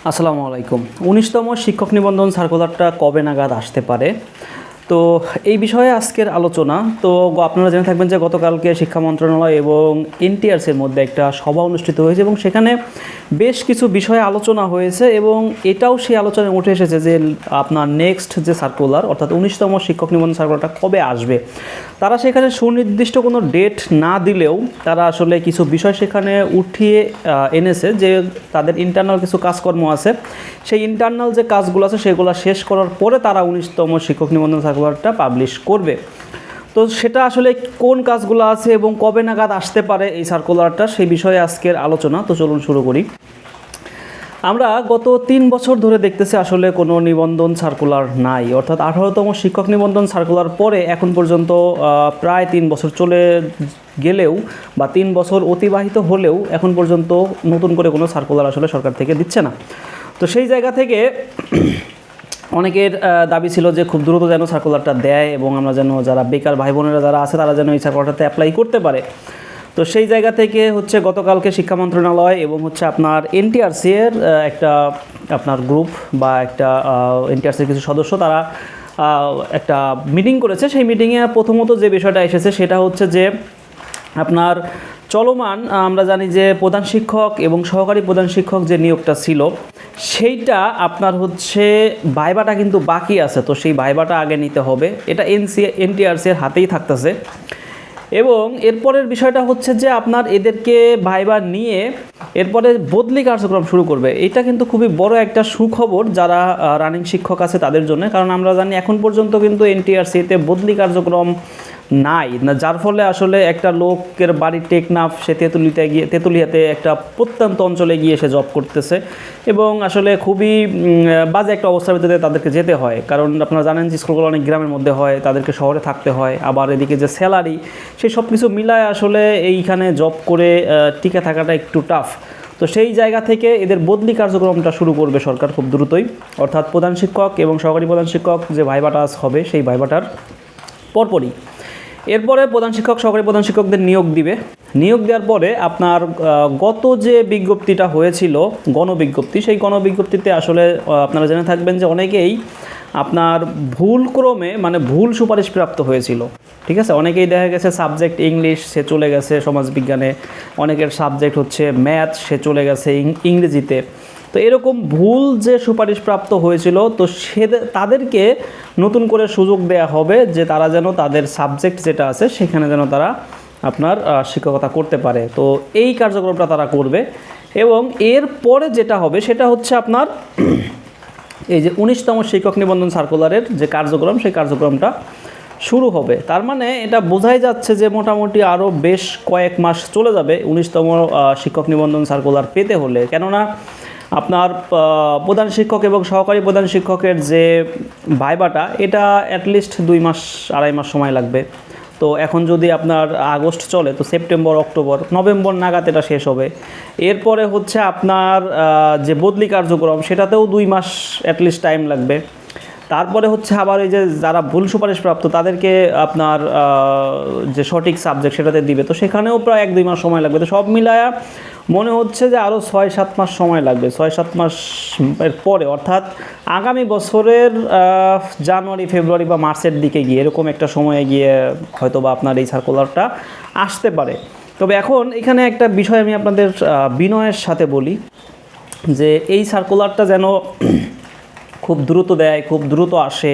আসসালামু আলাইকুম। ১৯তম শিক্ষক নিবন্ধন সার্কুলারটা কবে নাগাদ আসতে পারে? তো এই বিষয়ে আজকের আলোচনা। তো আপনারা জেনে থাকবেন যে গতকালকে শিক্ষা মন্ত্রণালয় এবং এনটিআরসির মধ্যে একটা সভা অনুষ্ঠিত হয়েছে এবং সেখানে বেশ কিছু বিষয়ে আলোচনা হয়েছে এবং এটাও সেই আলোচনায় উঠে এসেছে যে আপনার নেক্সট যে সার্কুলার অর্থাৎ ১৯তম শিক্ষক নিবন্ধন সার্কুলারটা কবে আসবে। তারা সেখানে সুনির্দিষ্ট কোনো ডেট না দিলেও তারা আসলে কিছু বিষয় সেখানে উঠিয়ে এনেছে যে তাদের ইন্টারনাল কিছু কাজকর্ম আছে, সেই ইন্টারনাল যে কাজগুলো আছে সেগুলো শেষ করার পরে তারা ১৯তম শিক্ষক নিবন্ধন সার্কুলারটা পাবলিশ করবে। তো সেটা আসলে কোন কাজগুলো আছে এবং কবে নাগাদ আসতে পারে এই সার্কুলারটা, সেই বিষয়ে আজকের আলোচনা। তো চলুন শুরু করি। আমরা গত ৩ বছর ধরে দেখতেছি আসলে কোনো নিবন্ধন সার্কুলার নাই, অর্থাৎ ১৮তম শিক্ষক নিবন্ধন সার্কুলার পরে এখন পর্যন্ত প্রায় ৩ বছর চলে গেলেও বা ৩ বছর অতিবাহিত হলেও এখন পর্যন্ত নতুন করে কোনো সার্কুলার আসলে সরকার থেকে দিচ্ছে না। তো সেই জায়গা থেকে অনেকের দাবি ছিল যে খুব দ্রুত যেন সার্কুলারটা দেয় এবং আমরা যেন যারা বেকার ভাই বোনেরা যারা আছে তারা যেন এই সার্কুলারটাতে অ্যাপ্লাই করতে পারে। তো সেই জায়গা থেকে গতকালকে শিক্ষা মন্ত্রণালয় এবং আপনার এনটিআরসি এর একটা আপনার গ্রুপ বা একটা এনটিআরসির কিছু সদস্য তারা একটা মিটিং করেছে। সেই মিটিংয়ে প্রথমত যে বিষয়টা এসেছে সেটা হচ্ছে যে আপনার চলমান আমরা জানি যে প্রধান শিক্ষক এবং সহকারী প্রধান শিক্ষক যে নিয়োগটা ছিল সেইটা আপনার ভাইবাটা কিন্তু বাকি আছে। তো সেই ভাইবাটা আগে নিতে হবে, এটা এনটিআরসি এর হাতেই থাকতেছে। এবং এরপরের বিষয়টা হচ্ছে যে আপনার এদেরকে ভাইবা নিয়ে এরপরে বদলি কার্যক্রম শুরু করবে। এটা কিন্তু খুবই বড় একটা সুখবর যারা রানিং শিক্ষক আছে তাদের জন্য, কারণ আমরা জানি এখন পর্যন্ত কিন্তু এনটিআরসিতে বদলি কার্যক্রম নাই না, যার ফলে আসলে একটা লোকের বাড়ি টেকনাফ সে তেঁতুলিয়াতে একটা প্রত্যন্ত অঞ্চলে গিয়ে সে জব করতেছে এবং আসলে খুবই বাজে একটা অবস্থার ভিতরে তাদেরকে যেতে হয়। কারণ আপনারা জানেন যে স্কুলগুলো অনেক গ্রামের মধ্যে হয়, তাদেরকে শহরে থাকতে হয়, আবার এদিকে যে স্যালারি সেই সব কিছু মিলায় আসলে এইখানে জব করে টিকে থাকাটা একটু টাফ। তো সেই জায়গা থেকে এদের বদলি কার্যক্রমটা শুরু করবে সরকার খুব দ্রুতই, অর্থাৎ প্রধান শিক্ষক এবং সহকারী প্রধান শিক্ষক যে ভাইবাটা হবে সেই ভাইবাটার পরপরই এরপরে প্রধান শিক্ষক সহকারী প্রধান শিক্ষকদের নিয়োগ দিবে। নিয়োগ দেওয়ার পরে আপনার গত যে বিজ্ঞপ্তিটা হয়েছিল গণবিজ্ঞপ্তি, সেই গণবিজ্ঞপ্তিতে আসলে আপনারা জেনে থাকবেন যে অনেকেই আপনার ভুলক্রমে মানে ভুল সুপারিশ প্রাপ্ত হয়েছিল। ঠিক আছে, অনেকেই দেখা গেছে সাবজেক্ট ইংলিশ সে চলে গেছে সমাজবিজ্ঞানে, অনেকের সাবজেক্ট ম্যাথ সে চলে গেছে ইংরেজিতে। তো এরকম ভুল যে সুপারিশ প্রাপ্ত হয়েছিল তো তাদেরকে নতুন করে সুযোগ দেয়া হবে যে তারা যেন তাদের সাবজেক্ট যেটা আছে সেখানে যেন তারা আপনার শিক্ষকতা করতে পারে। তো এই কার্যক্রমটা তারা করবে এবং এরপরে যেটা হবে সেটা আপনার এই যে ১৯তম শিক্ষক নিবন্ধন সার্কুলারের যে কার্যক্রম সেই কার্যক্রমটা শুরু হবে। তার মানে এটা বোঝাই যাচ্ছে যে মোটামুটি আরও বেশ কয়েক মাস চলে যাবে ১৯তম শিক্ষক নিবন্ধন সার্কুলার পেতে হলে। কেননা আপনার প্রধান শিক্ষক এবং সহকারী প্রধান শিক্ষকের যে ভাইবাটা এটা অ্যাটলিস্ট ২ মাস ২.৫ মাস সময় লাগবে। তো এখন যদি আপনার আগস্ট চলে তো সেপ্টেম্বর অক্টোবর নভেম্বর নাগাদ এটা শেষ হবে। এরপরে আপনার যে বদলি কার্যক্রম সেটাতেও ২ মাস অ্যাটলিস্ট টাইম লাগবে। তারপরে আবার এই যে যারা ভুল সুপারিশ প্রাপ্ত তাদেরকে আপনার যে সঠিক সাবজেক্ট সেটাতে দিবে, তো সেখানেও প্রায় ১-২ মাস সময় লাগবে। তো সব মিলায়া মনে হচ্ছে যে আরও ৬-৭ মাস সময় লাগবে। ৬-৭ মাসের পরে অর্থাৎ আগামী বছরের জানুয়ারি ফেব্রুয়ারি বা মার্চের দিকে গিয়ে এরকম একটা সময়ে গিয়ে হয়তো বা আপনার এই সার্কুলারটা আসতে পারে। তবে এখন এখানে একটা বিষয় আমি আপনাদের বিনয়ের সাথে বলি যে এই সার্কুলারটা যেন খুব দ্রুত দেয়, খুব দ্রুত আসে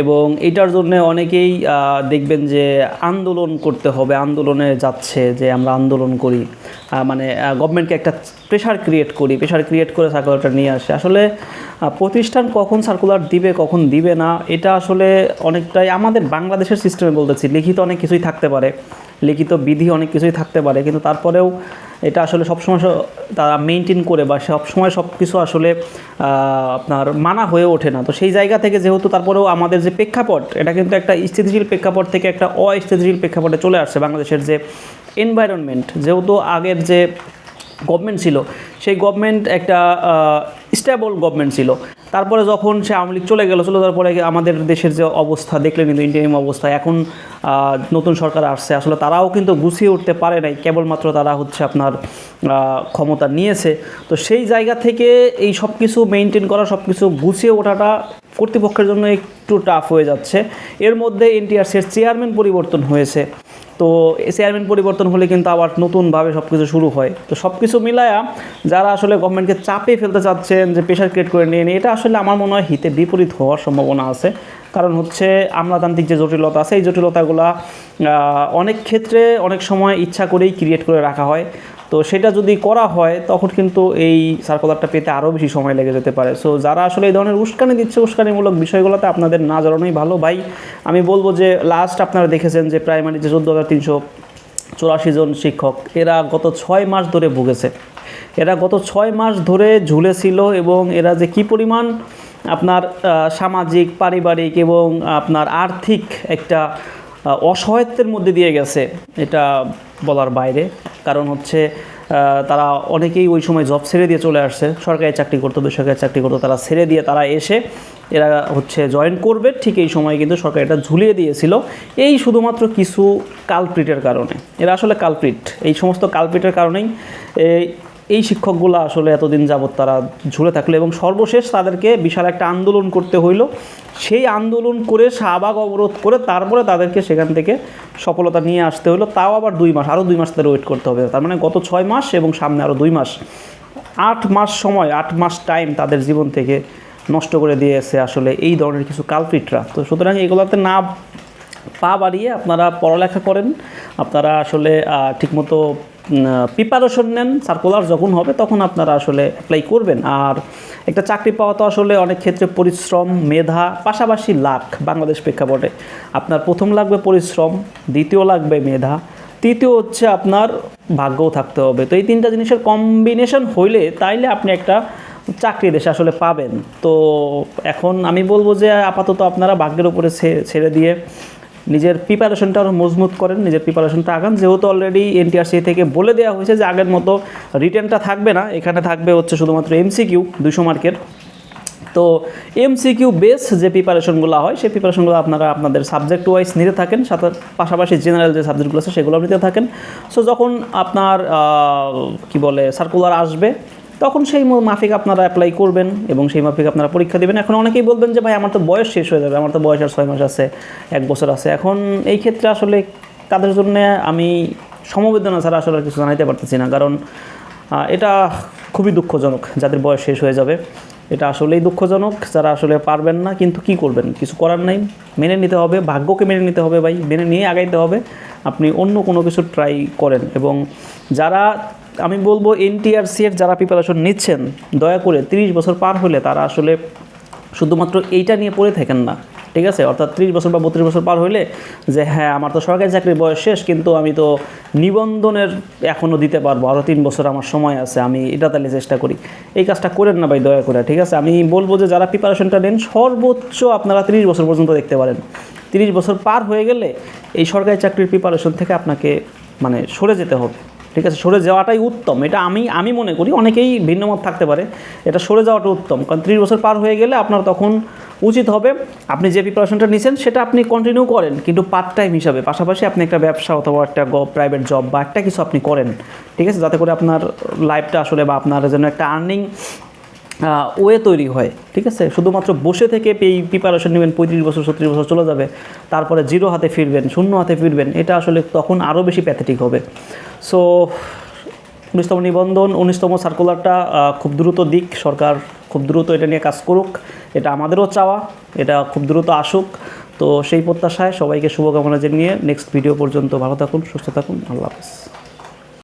এবং এটার জন্য অনেকেই দেখবেন যে আন্দোলন করতে হবে, আন্দোলনে যাচ্ছে যে আমরা আন্দোলন করি, মানে গভর্নমেন্টকে একটা প্রেশার ক্রিয়েট করে সার্কুলারটা নিয়ে আসে। আসলে প্রতিষ্ঠান কখন সার্কুলার দিবে কখন দিবে না এটা আসলে অনেকটাই আমাদের বাংলাদেশের সিস্টেমে বলতেছি, লিখিত অনেক কিছুই থাকতে পারে, লিখিত বিধি অনেক কিছুই থাকতে পারে, কিন্তু তারপরেও এটা আসলে সবসময় তারা মেনটেন করে বা সবসময় সব কিছু আসলে আপনার মানা হয়ে ওঠে না। তো সেই জায়গা থেকে যেহেতু তারপরেও আমাদের যে প্রেক্ষাপট এটা কিন্তু একটা স্থিতিশীল প্রেক্ষাপট থেকে একটা অস্থিতিশীল প্রেক্ষাপটে চলে আসছে। বাংলাদেশের যে এনভায়রনমেন্ট, যেহেতু আগের যে গভর্নমেন্ট ছিল সেই গভর্নমেন্ট একটা স্টেবল গভর্নমেন্ট ছিল। তারপরে যখন সে আওয়ামী লীগ চলে যাওয়ার পরে আমাদের দেশের যে অবস্থা দেখলেন কিন্তু ইন্টারিম অবস্থা, এখন নতুন সরকার আসছে, আসলে তারাও কিন্তু গুছিয়ে উঠতে পারে নাই, কেবলমাত্র তারা হচ্ছে আপনার ক্ষমতা নিয়েছে। তো সেই জায়গা থেকে এই সব কিছু মেনটেন করা, সব কিছু গুছিয়ে ওঠাটা কর্তৃপক্ষের জন্য একটু টাফ হয়ে যাচ্ছে। এর মধ্যে এনটিআরসির চেয়ারম্যান পরিবর্তন হয়েছে, তো চেয়ারম্যান পরিবর্তন হলে কিন্তু আবার নতুনভাবে সব কিছু শুরু হয়। তো সব কিছু মিলায়া যারা আসলে গভর্নমেন্টকে চাপে ফেলতে চাচ্ছেন, যে প্রেশার ক্রিয়েট করে নিয়ে এটা আসলে আমার মনে হয় হিতে বিপরীত হওয়ার সম্ভাবনা আছে। কারণ হচ্ছে আমলাতান্ত্রিক যে জটিলতা আছে, এই জটিলতাগুলো অনেক ক্ষেত্রে অনেক সময় ইচ্ছা করেই ক্রিয়েট করে রাখা হয়। তো সেটা যদি করা হয় তখন কিন্তু এই সার্কুলারটা পেতে আরও বেশি সময় লেগে যেতে পারে। সো যারা আসলে এই ধরনের উস্কানি দিচ্ছে, উস্কানিমূলক বিষয়গুলোতে আপনাদের না জড়ানোই ভালো ভাই। আমি বলবো যে লাস্ট আপনারা দেখেছেন যে প্রাইমারি যে 14,384 জন শিক্ষক, এরা গত 6 মাস ধরে ভুগেছে, এরা গত 6 মাস ধরে ঝুলেছিল, এবং এরা যে কী পরিমাণ আপনার সামাজিক, পারিবারিক এবং আপনার আর্থিক একটা অসহায়ত্বের মধ্যে দিয়ে গেছে, এটা বলার বাইরে। কারণ হচ্ছে তারা অনেকেই ওই সময় জব ছেড়ে দিয়ে চলে আসছে, সরকারি চাকরি করতো, বেসরকারি চাকরি করতো, তারা ছেড়ে দিয়ে তারা এসে এরা হচ্ছে জয়েন করবে, ঠিক এই সময় কিন্তু সরকার এটা ঝুলিয়ে দিয়েছিল এই শুধুমাত্র কিছু কালপ্রিটের কারণে। এরা আসলে কালপ্রিট, এই সমস্ত কালপ্রিটের কারণেই এই শিক্ষকগুলো আসলে এতদিন যাবৎ তারা ঝুলে থাকলো, এবং সর্বশেষ তাদেরকে বিশাল একটা আন্দোলন করতে হইল। সেই আন্দোলন করে, শাহবাগ অবরোধ করে, তারপরে তাদেরকে সেখান থেকে সফলতা নিয়ে আসতে হলো, তাও আবার 2 মাস, আরও 2 মাস তাদের ওয়েট করতে হবে। তার মানে গত 6 মাস এবং সামনে আরও 2 মাস, 8 মাস সময়, 8 মাস টাইম তাদের জীবন থেকে নষ্ট করে দিয়েছে আসলে এই ধরনের কিছু কালপ্রিটরা। তো সুতরাং এগুলোতে না পা বাড়িয়ে আপনারা পড়ালেখা করেন, আপনারা আসলে ঠিকমতো প্রিপারেশন নেন, সার্কুলার যখন হবে তখন আপনারা আসলে অ্যাপ্লাই করবেন। আর একটা চাকরি পাওয়া তো আসলে অনেক ক্ষেত্রে পরিশ্রম, মেধা, পাশাপাশি লাক। বাংলাদেশ প্রেক্ষাপটে আপনার প্রথম লাগবে পরিশ্রম, দ্বিতীয় লাগবে মেধা, তৃতীয় হচ্ছে আপনার ভাগ্যও থাকতে হবে। তো এই 3টা জিনিসের কম্বিনেশন হইলে তাইলে আপনি একটা চাকরি দেশে আসলে পাবেন। তো এখন আমি বলবো যে আপাতত আপনারা ভাগ্যের উপরে ছেড়ে দিয়ে নিজের প্রিপারেশনটা আরও মজবুত করেন, নিজের প্রিপারেশনটা আগান। যেহেতু অলরেডি এনটিআরসি থেকে বলে দেওয়া হয়েছে যে আগের মতো রিটেনটা থাকবে না, এখানে থাকবে হচ্ছে শুধুমাত্র এমসিকিউ 200 মার্কের। তো এমসিকিউ বেস যে প্রিপারেশনগুলো হয়, সেই প্রিপারেশনগুলো আপনারা আপনাদের সাবজেক্ট ওয়াইজ নিতে থাকেন, সাথে পাশাপাশি জেনারেল যে সাবজেক্টগুলো আছে সেগুলো নিতে থাকেন। সো যখন আপনার সার্কুলার আসবে তখন সেই মাফিক আপনারা অ্যাপ্লাই করবেন এবং সেই মাফিক আপনারা পরীক্ষা দেবেন। এখন অনেকেই বলবেন যে ভাই আমার তো বয়স শেষ হয়ে যাবে, আমার তো বয়স আর 6 মাস আছে, 1 বছর আছে। এখন এই ক্ষেত্রে আসলে তাদের জন্য আমি সমবেদনা ছাড়া আসলে কিছু জানাইতে পারতেছি না, কারণ এটা খুবই দুঃখজনক যাদের বয়স শেষ হয়ে যাবে। এটা আসলেই দুঃখজনক, যারা আসলে পারবেন না, কিন্তু কি করবেন, কিছু করার নাই, মেনে নিতে হবে, ভাগ্যকে মেনে নিতে হবে ভাই, মেনে নিয়ে আগাইতে হবে। আপনি অন্য কোনো কিছু ট্রাই করেন। এবং যারা আমি বলবো এনটিআরসি এর যারা প্রিপারেশন নিচ্ছেন, দয়া করে 30 বছর পার হলে তারা আসলে শুধুমাত্র এইটা নিয়ে পড়ে থাকেন না, ঠিক আছে? অর্থাৎ 30 বছর বা 32 বছর পার হইলে যে হ্যাঁ আমার তো সরকারি চাকরির বয়স শেষ, কিন্তু আমি তো নিবন্ধনের এখনও দিতে পারবো, আরও 3 বছর আমার সময় আছে, আমি এটা তাহলে চেষ্টা করি। এই কাজটা করেন না ভাই, দয়া করে, ঠিক আছে? আমি বলবো যে যারা প্রিপারেশনটা নেন সর্বোচ্চ আপনারা 30 বছর পর্যন্ত দেখতে পারেন। 30 বছর পার হয়ে গেলে এই সরকারি চাকরির প্রিপারেশন থেকে আপনাকে সরে যেতে হবে, ঠিক আছে? সরে যাওয়াটাই উত্তম, এটা আমি মনে করি। অনেকেই ভিন্ন মত থাকতে পারে, এটা সরে যাওয়াটা উত্তম। কারণ 30 বছর পার হয়ে গেলে আপনার তখন উচিত হবে আপনি যে প্রিপারেশনটা নিয়েছেন সেটা আপনি কন্টিনিউ করেন, কিন্তু পার্ট টাইম হিসাবে, পাশাপাশি আপনি একটা ব্যবসা অথবা একটা প্রাইভেট জব বা একটা কিছু আপনি করেন, ঠিক আছে? যাতে করে আপনার লাইফটা আসলে বা আপনার যেন একটা আর্নিং ওয়ে তৈরি হয়, ঠিক আছে? শুধুমাত্র বসে থেকে এই প্রিপারেশন নেবেন, 35 বছর 36 বছর চলে যাবে, তারপরে 0 হাতে ফিরবেন, 0 হাতে ফিরবেন, এটা আসলে তখন আরও বেশি প্যাথেটিক হবে। সো 19তম নিবন্ধন, 19তম সার্কুলারটা খুব দ্রুত দিক, সরকার খুব দ্রুত এটা নিয়ে কাজ করুক, এটা আমাদেরও চাওয়া, এটা খুব দ্রুত আসুক। তো সেই প্রত্যাশায় সবাইকে শুভকামনা জানিয়ে নেক্সট ভিডিও পর্যন্ত ভালো থাকুন, সুস্থ থাকুন, আল্লাহ হাফেজ।